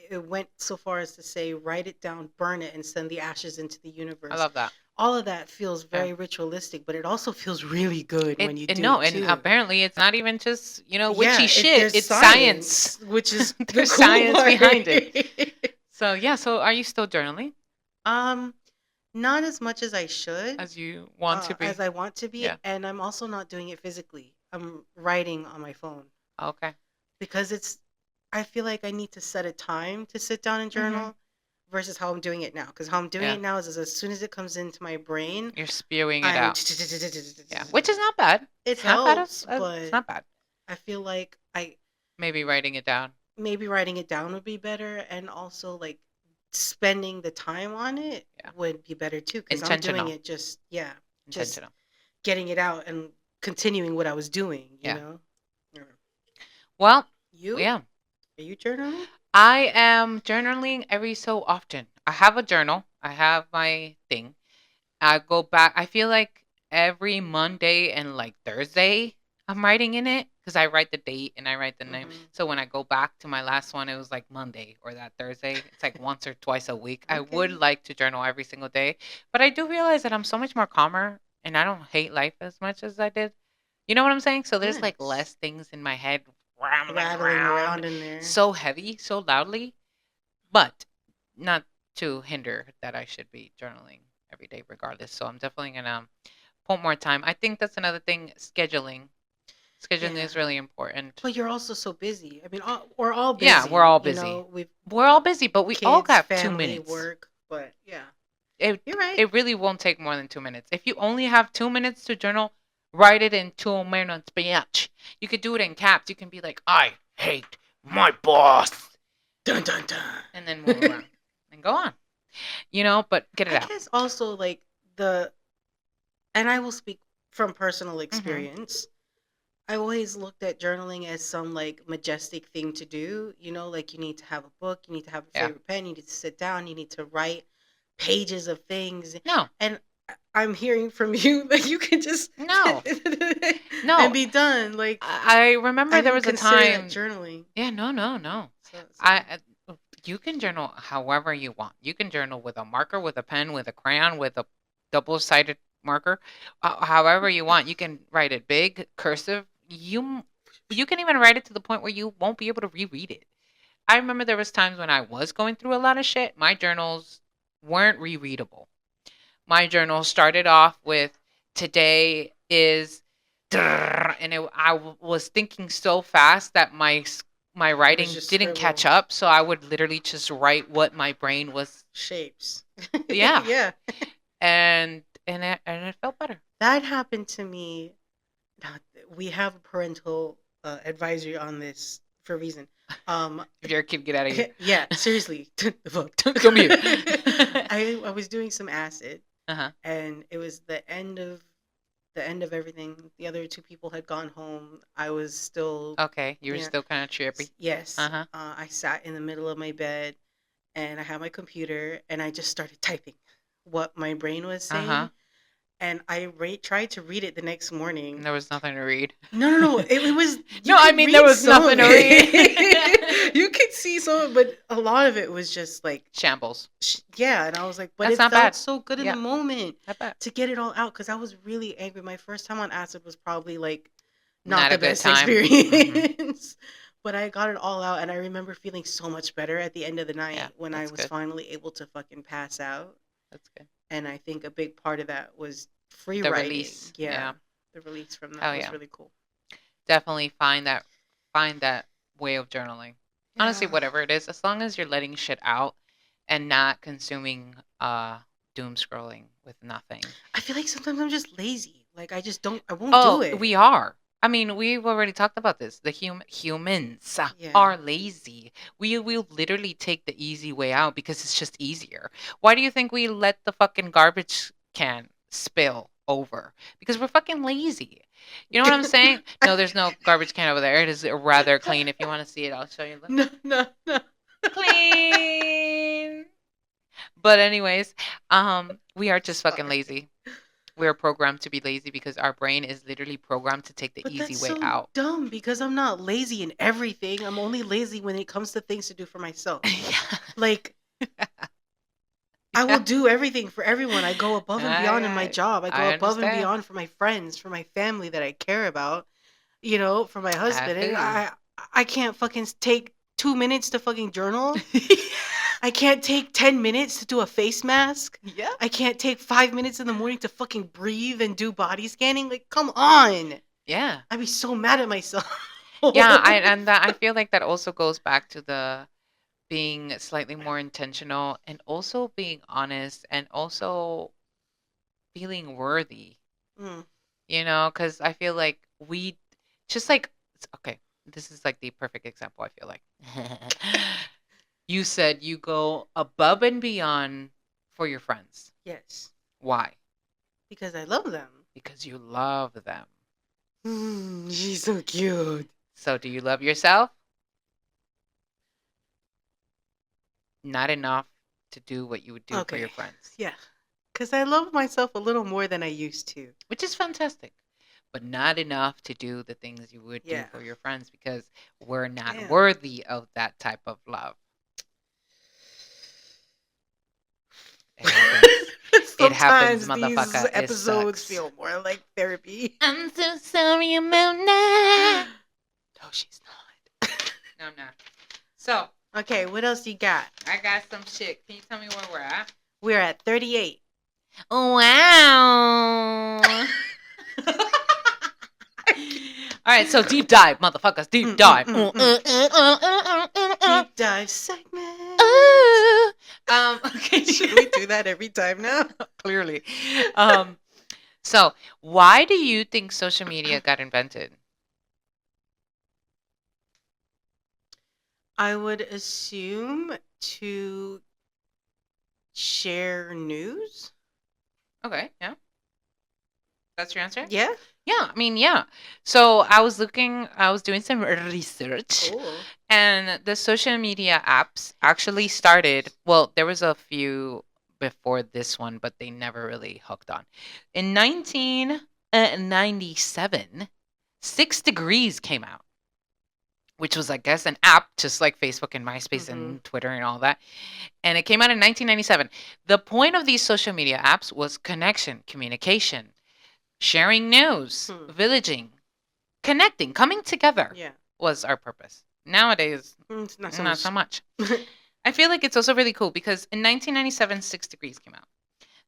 S2: It went so far as to say, write it down, burn it, and send the ashes into the
S1: I
S2: universe.
S1: love that.
S2: All of that feels
S1: Yeah.
S2: very ritualistic, but it also feels really good when
S1: It
S2: you
S1: and
S2: do
S1: no,
S2: it
S1: and
S2: too.
S1: apparently it's not even just, witchy
S2: Yeah,
S1: shit.
S2: there's
S1: It's science.
S2: science, which is the
S1: There's
S2: cool
S1: science
S2: part.
S1: behind it. So yeah, so are you still journaling
S2: um, Not as much as I should,
S1: as you want to
S2: as
S1: be?
S2: I want to be,
S1: Yeah.
S2: and I'm also not doing it physically. I'm writing on my phone
S1: Okay.
S2: because I feel like I need to set a time to sit down and
S1: Mm-hmm.
S2: journal versus how I'm doing it now. Because how I'm doing
S1: Yeah.
S2: it now is as soon as it comes into my brain,
S1: You're spewing it
S2: I'm.
S1: out. Yeah, which is not bad.
S2: It
S1: It's not bad.
S2: helps,
S1: It's
S2: but
S1: not bad.
S2: I feel like I
S1: Maybe writing it down.
S2: maybe writing it down would be better, and also like spending the time on it
S1: Yeah.
S2: would be better too. Because I'm doing
S1: Intentional.
S2: it just, yeah, just
S1: Intentional.
S2: getting it out and continuing what I was doing.
S1: Yeah.
S2: Yeah.
S1: Well,
S2: You
S1: yeah.
S2: are you journaling?
S1: I am journaling every so often. I have a journal. I have my thing. I go back. I feel like every Monday and like Thursday, I'm writing in it because I write the date and I write the name.
S2: Hmm.
S1: So when I go back to my last one, it was like Monday or that Thursday. It's like once or twice a week. I would
S2: Okay.
S1: like to journal every single day, but I do realize that I'm so much more calmer and I don't hate life as much as I did. You know what I'm saying? So there's like
S2: Nice.
S1: less things in my head rambling
S2: Rattling
S1: around
S2: around in there.
S1: so heavy, so loudly, but not to hinder that I should be journaling every day regardless. So I'm definitely gonna put more time. I think that's another thing. Scheduling. Scheduling
S2: Yeah.
S1: is really important.
S2: But you're also so busy. I mean, we're all
S1: Yeah, we're
S2: busy.
S1: all busy.
S2: We've
S1: We're all busy, but we all
S2: kids,
S1: got two
S2: family,
S1: minutes.
S2: work. But yeah,
S1: It
S2: you're right.
S1: it really won't take more than 2 minutes. If you only have 2 minutes to journal, write it in 2 minutes, bitch. You could do it in caps. You can be like, I hate my boss.
S2: Dun dun dun.
S1: And then move around. And go on. But get it
S2: I
S1: out.
S2: guess also like the, and I will speak from personal
S1: Mm-hmm.
S2: experience. I always looked at journaling as some like majestic thing to do. Like you need to have a book, you need to have a
S1: Yeah.
S2: favorite pen, you need to sit down, you need to write pages of things.
S1: No.
S2: And I'm hearing from you that you can just
S1: No.
S2: and
S1: No.
S2: be done. Like
S1: I
S2: I
S1: remember there
S2: didn't
S1: was a
S2: consider that
S1: time.
S2: journaling.
S1: Yeah, no, no, no.
S2: So
S1: I you can journal however you want. You can journal with a marker, with a pen, with a crayon, with a double-sided marker, however you want. You can write it big, cursive. You can even write it to the point where you won't be able to reread it. I remember there was times when I was going through a lot of shit. My journals weren't rereadable. My journal started off with today is and was thinking so fast that my
S2: It was
S1: writing
S2: just
S1: didn't catch
S2: scribble
S1: up, so I would literally just write what my brain was.
S2: shapes.
S1: Yeah,
S2: Yeah.
S1: and it felt better.
S2: That happened to me. We have a parental advisory on this for a reason. Um,
S1: If you're a kid, get out of here.
S2: yeah, seriously, the fuck.
S1: Come here.
S2: I was doing some acid,
S1: Uh-huh.
S2: and it was the end of everything. The other two people had gone home. I was still,
S1: Okay, you were
S2: yeah,
S1: still kind of trippy.
S2: yes.
S1: Uh-huh.
S2: I sat in the middle of my bed, and I had my computer, and I just started typing what my brain was
S1: Uh-huh.
S2: saying, and tried to read it the next morning.
S1: There was nothing to read.
S2: No. It was you
S1: No, I
S2: could
S1: mean there
S2: read
S1: was
S2: some
S1: nothing
S2: of
S1: to
S2: it.
S1: read.
S2: You could see some of it, but a lot of it was just like,
S1: Shambles.
S2: yeah. And I was like, but
S1: That's
S2: it
S1: not
S2: felt
S1: bad.
S2: so good in the
S1: Yeah,
S2: moment
S1: not bad.
S2: to get it all out because I was really angry. My first time on acid was probably like not
S1: Not
S2: the
S1: a good
S2: best
S1: time. Mhm.
S2: experience. But I got it all out, and I remember feeling so much better at the end of the
S1: Yeah,
S2: night when I
S1: that's
S2: was
S1: good.
S2: finally able to fucking pass out.
S1: That's good.
S2: And I think a big part of that was free
S1: The
S2: writing.
S1: release.
S2: Yeah,
S1: Yeah.
S2: the release from that
S1: Hell
S2: was
S1: yeah.
S2: really cool.
S1: Definitely find that way of journaling. Honestly,
S2: Yeah.
S1: whatever it is, as long as you're letting shit out and not consuming doom scrolling with nothing.
S2: I feel like sometimes I'm just lazy. Like I won't do
S1: Oh,
S2: it.
S1: we are. I mean, we've already talked about this. The humans
S2: Yeah.
S1: are lazy. We will literally take the easy way out because it's just easier. Why do you think we let the fucking garbage can spill over? Because we're fucking lazy. You know what I'm saying? No, there's no garbage can over there. It is rather clean. If you want to see it, I'll show you. Look.
S2: No.
S1: Clean. But anyways, we are just fucking
S2: Sorry.
S1: lazy. We're programmed to be lazy because our brain is literally programmed to take the
S2: But
S1: easy
S2: that's
S1: way
S2: so
S1: out.
S2: dumb because I'm not lazy in everything. I'm only lazy when it comes to things to do for myself.
S1: Yeah.
S2: Like I will do everything for everyone. I go above and beyond in my job. I go
S1: I
S2: above and
S1: understand.
S2: beyond for my friends, for my family that I care about, for my
S1: I
S2: husband.
S1: feel
S2: And
S1: you.
S2: I can't fucking take 2 minutes to fucking journal. I can't take 10 minutes to do a face mask.
S1: Yeah.
S2: I can't take 5 minutes in the morning to fucking breathe and do body scanning. Like, come on.
S1: Yeah.
S2: I'd be so mad at myself.
S1: Yeah, I feel like that also goes back to the being slightly more intentional and also being honest and also feeling worthy.
S2: Mm.
S1: Because I feel like we just like okay, this is like the perfect example. I feel like you said you go above and beyond for your friends.
S2: Yes,
S1: Why?
S2: because I love them.
S1: Because you love them.
S2: She's so cute.
S1: So do you love yourself? Not enough to do what you would do for your
S2: Okay.
S1: friends,
S2: Yeah. Because I love myself a little more than I used to.
S1: which is fantastic. But not enough to do the things you would do
S2: Yeah.
S1: for your friends because we're not
S2: Damn.
S1: worthy of that type of love. It happens. It happens,
S2: Sometimes these
S1: motherfucker. It
S2: episodes
S1: sucks.
S2: feel more like therapy.
S1: I'm so sorry about that.
S2: No, she's not.
S1: No, I'm not. So,
S2: Okay, what else you got?
S1: I got some shit. Can you tell me where we're at?
S2: We're at 38.
S1: Wow. All right, so deep dive, motherfuckers. Deep dive.
S2: Deep dive segment.
S1: Okay.
S2: Should we do that every time now?
S1: Clearly. So why do you think social media got invented?
S2: I would assume to share news.
S1: Okay, yeah. That's your answer?
S2: Yeah.
S1: Yeah, I mean, yeah. So I was doing some research,
S2: Cool.
S1: and the social media apps actually started, well, there was a few before this one, but they never really hooked on. In 1997, 6 Degrees came out, which was, I guess, an app just like Facebook and MySpace and Twitter and all that. And it came out in 1997. The point of these social media apps was connection, communication, sharing news, villaging, connecting, coming together
S2: Yeah.
S1: was our purpose. Nowadays,
S2: It's not
S1: not
S2: so
S1: so
S2: much.
S1: much. I feel like it's also really cool because in 1997, 6 Degrees came out.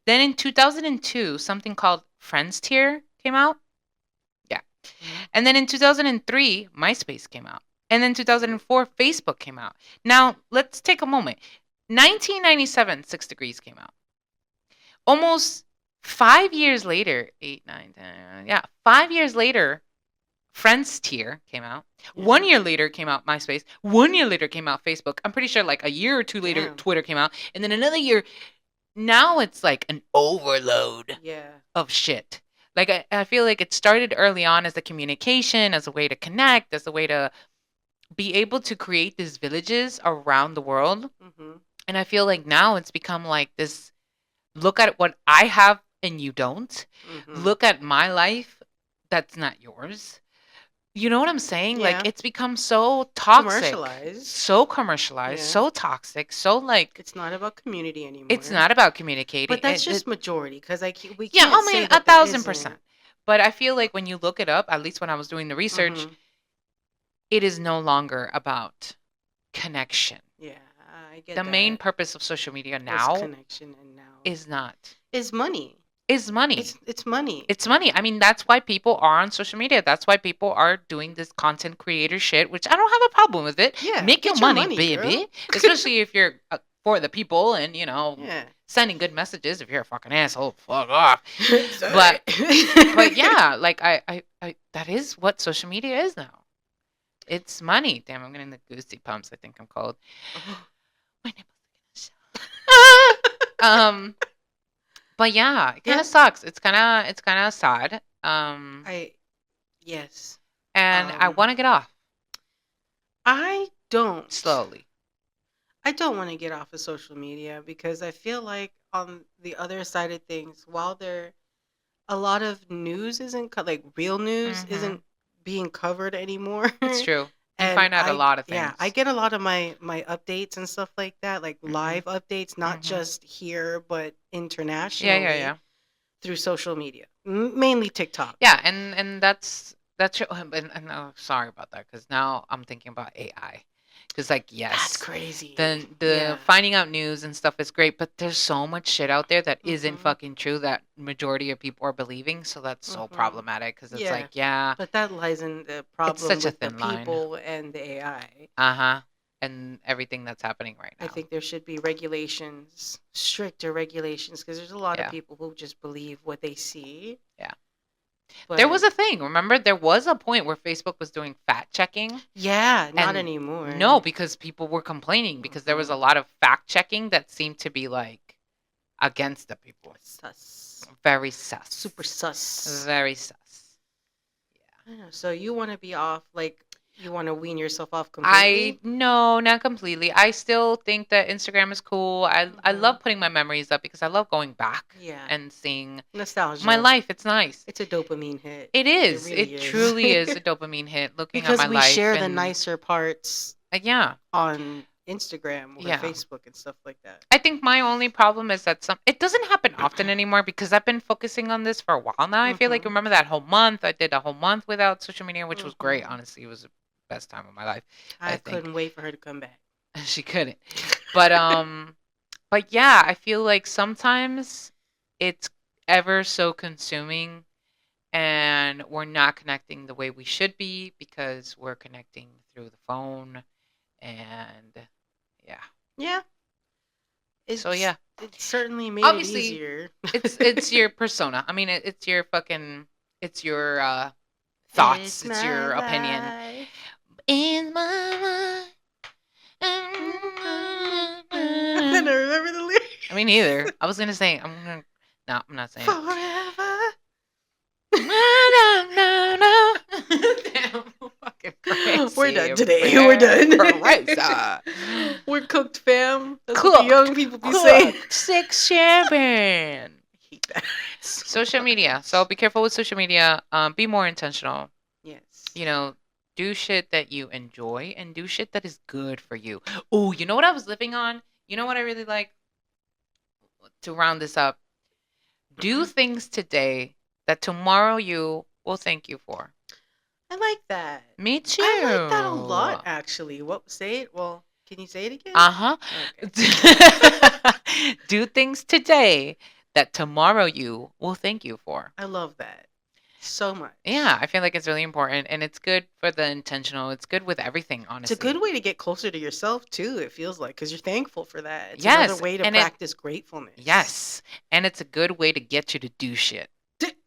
S1: Then in 2002, something called Friends Tier came out. Yeah.
S2: Mhm.
S1: And then in 2003, MySpace came out. And then 2004, Facebook came out. Now, let's take a moment. 1997, 6 Degrees came out. Almost 5 years later, 8, 9, 10, yeah, 5 years later, Friends tier came out.
S2: Yeah.
S1: 1 year later came out MySpace. 1 year later came out Facebook. I'm pretty sure like a year or two later,
S2: Damn.
S1: Twitter came out. And then another year, now it's like an overload
S2: Yeah.
S1: of shit. Like I feel like it started early on as a communication, as a way to connect, as a way to be able to create these villages around the world.
S2: Mhm.
S1: And I feel like now it's become like this look at what I have and you don't.
S2: Mhm.
S1: Look at my life that's not yours. You know what I'm saying? Like
S2: Yeah.
S1: it's become so toxic,
S2: Commercialized.
S1: so commercialized,
S2: Yeah.
S1: so toxic, so like
S2: It's not about community anymore.
S1: it's not about communicating.
S2: But that's just majority, because we
S1: Yeah,
S2: can't
S1: I
S2: say
S1: mean
S2: that there
S1: 1,000%.
S2: isn't.
S1: But I feel like when you look it up, at least when I was doing the research,
S2: Mhm.
S1: it is no longer about connection.
S2: Yeah, I get
S1: The
S2: that.
S1: main purpose of social media
S2: Was
S1: now
S2: connection, and now
S1: is not.
S2: is money.
S1: Is money.
S2: It's money.
S1: It's money. I mean, that's why people are on social media. That's why people are doing this content creator shit, which I don't have a problem with it.
S2: Yeah,
S1: Make
S2: get
S1: your
S2: your
S1: money,
S2: money,
S1: baby.
S2: girl.
S1: Especially if you're for the people and, you know,
S2: Yeah.
S1: sending good messages. If you're a fucking asshole, fuck off.
S2: Sorry.
S1: But yeah, like I that is what social media is now. It's money. Damn, I'm getting the goosey pumps. I think I'm cold. My nipples are gonna show. But yeah, it kind
S2: Yeah.
S1: of sucks. It's kind of sad.
S2: Yes.
S1: And I want to get off
S2: I don't.
S1: slowly.
S2: I don't want to get off of social media, because I feel like on the other side of things, while a lot of news isn't like real news
S1: Mhm.
S2: isn't being covered anymore.
S1: It's true. You
S2: And
S1: find out a lot of things.
S2: yeah, I get a lot of my updates and stuff like that, like
S1: Mhm.
S2: live updates, not
S1: Mhm.
S2: just here but
S1: Yeah,
S2: internationally
S1: yeah.
S2: through social media, mainly TikTok.
S1: Yeah, and that's true. And sorry about that because now I'm thinking about AI. Because like
S2: That's
S1: yes,
S2: crazy.
S1: the
S2: Yeah.
S1: finding out news and stuff is great, but there's so much shit out there that isn't
S2: Mhm.
S1: fucking true that majority of people are believing. So that's so
S2: Mhm.
S1: problematic because it's
S2: Yeah.
S1: like yeah,
S2: But that lies in the problem
S1: such a
S2: with the
S1: thin line.
S2: people and the AI.
S1: And everything that's happening right now.
S2: I think there should be regulations, stricter regulations, because there's a lot
S1: Yeah.
S2: of people who just believe what they see.
S1: Yeah.
S2: But
S1: There was a thing. Remember, there was a point where Facebook was doing fact checking.
S2: yeah, not
S1: And
S2: anymore.
S1: No, because people were complaining because there was a
S2: Mhm.
S1: lot of fact checking that seemed to be like against the people.
S2: Sus.
S1: Very sus.
S2: Super sus.
S1: Very sus.
S2: I know. So you want to be off, like you want to wean yourself off
S1: I
S2: completely?
S1: no, not completely. I still think that Instagram is cool. I love putting my memories up because I love going back
S2: Yeah.
S1: and seeing
S2: Nostalgia.
S1: my life. It's nice.
S2: It's a dopamine hit.
S1: It is.
S2: really
S1: It
S2: is.
S1: truly is a dopamine hit. Looking
S2: Because
S1: at my
S2: we
S1: life
S2: share the
S1: and
S2: nicer parts
S1: yeah.
S2: on Instagram or
S1: Yeah.
S2: Facebook and stuff like that.
S1: I think my only problem is that it doesn't happen often anymore because I've been focusing on this for a while now. I feel like
S2: Mhm.
S1: remember that whole month I did a whole month without social media, which was great.
S2: Mhm.
S1: Honestly, it was the best time of my life.
S2: I
S1: think.
S2: couldn't wait for her to come back.
S1: She couldn't. But yeah, I feel like sometimes it's ever so consuming and we're not connecting the way we should be because we're connecting through the phone and yeah.
S2: Yeah.
S1: So yeah.
S2: It certainly made
S1: Obviously,
S2: it easier.
S1: it's your persona. I mean, it's your fucking it's your thoughts. It's your opinion.
S2: Life.
S1: In my
S2: I
S1: mind.
S2: don't remember the lyrics.
S1: I mean, either. I was gonna say no, I'm not saying it.
S2: Forever.
S1: No. Damn, fucking crazy.
S2: We're done today. We're done.
S1: Crazy.
S2: We're cooked, fam. That's
S1: Cooked.
S2: what the young people be saying.
S1: Cooked. 6 champagne.
S2: I hate that.
S1: Social media. So be careful with social media. Be more intentional.
S2: Yes.
S1: You know, do shit that you enjoy and do shit that is good for you. Oh, you know what I was living on? You know what I really like? To round this up, do things today that tomorrow you will thank you for.
S2: I like that.
S1: Me too.
S2: I like that a lot, actually. What? Say it. Well, can you say it again?
S1: Okay. Do things today that tomorrow you will thank you for.
S2: I love that. So much.
S1: Yeah, I feel like it's really important, and it's good for the intentional. It's good with everything,
S2: It's a
S1: honestly.
S2: good way to get closer to yourself too. It feels like because you're thankful for that. It's another
S1: Yes,
S2: way to
S1: and it
S2: practice gratefulness.
S1: yes, and it's a good way to get you to do shit.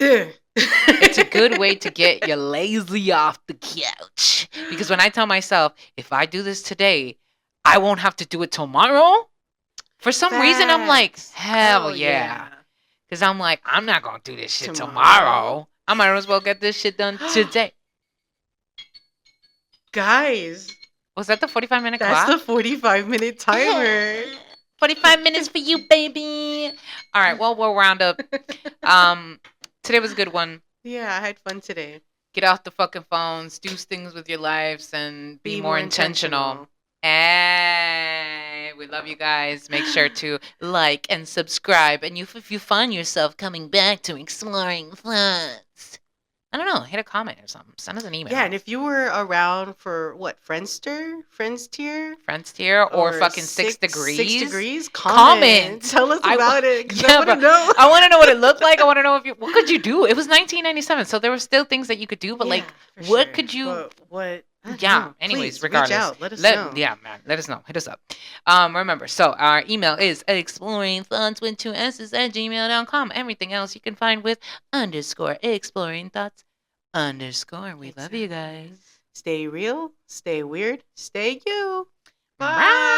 S2: It's
S1: It's a good way to get you lazy off the couch. Because when I tell myself, if I do this today, I won't have to do it tomorrow. For some reason, I'm like,
S2: Facts.
S1: hell yeah. Because I'm like, I'm not going to do this shit
S2: Tomorrow.
S1: tomorrow. I might as well get this shit done today.
S2: Guys,
S1: Was that the 45-minute
S2: that's
S1: clock?
S2: the 45-minute timer.
S1: 45 minutes for you, baby. All right, well, we'll round up. Today was a good one.
S2: Yeah, I had fun today.
S1: Get off the fucking phones, do things with your lives, and be more intentional. Hey, we love you guys. Make sure to like and subscribe. And if you find yourself coming back to Exploring Thoughts, I don't know, hit a comment or something. Send us an email.
S2: Yeah, and if you were around for what, Friendster, Friends tier,
S1: Friends tier or fucking 6 degrees.
S2: 6 degrees,
S1: Comment.
S2: Tell us about it. 'Cause
S1: Yeah,
S2: I want to
S1: bro.
S2: know.
S1: I want to know what it looked like. I want to know if you. What could you do? It was 1997, so there were still things that you could do. But like,
S2: for
S1: what
S2: sure.
S1: could you?
S2: But what? I don't
S1: Yeah.
S2: know.
S1: Anyways,
S2: Please,
S1: regardless,
S2: reach out. Let us know.
S1: Yeah, man. Let us know. Hit us up. Remember. So our email is exploringthoughts with 2 S's at gmail.com. Everything else you can find with _exploringthoughts _ We love you guys.
S2: Stay real. Stay weird. Stay you.
S1: Bye.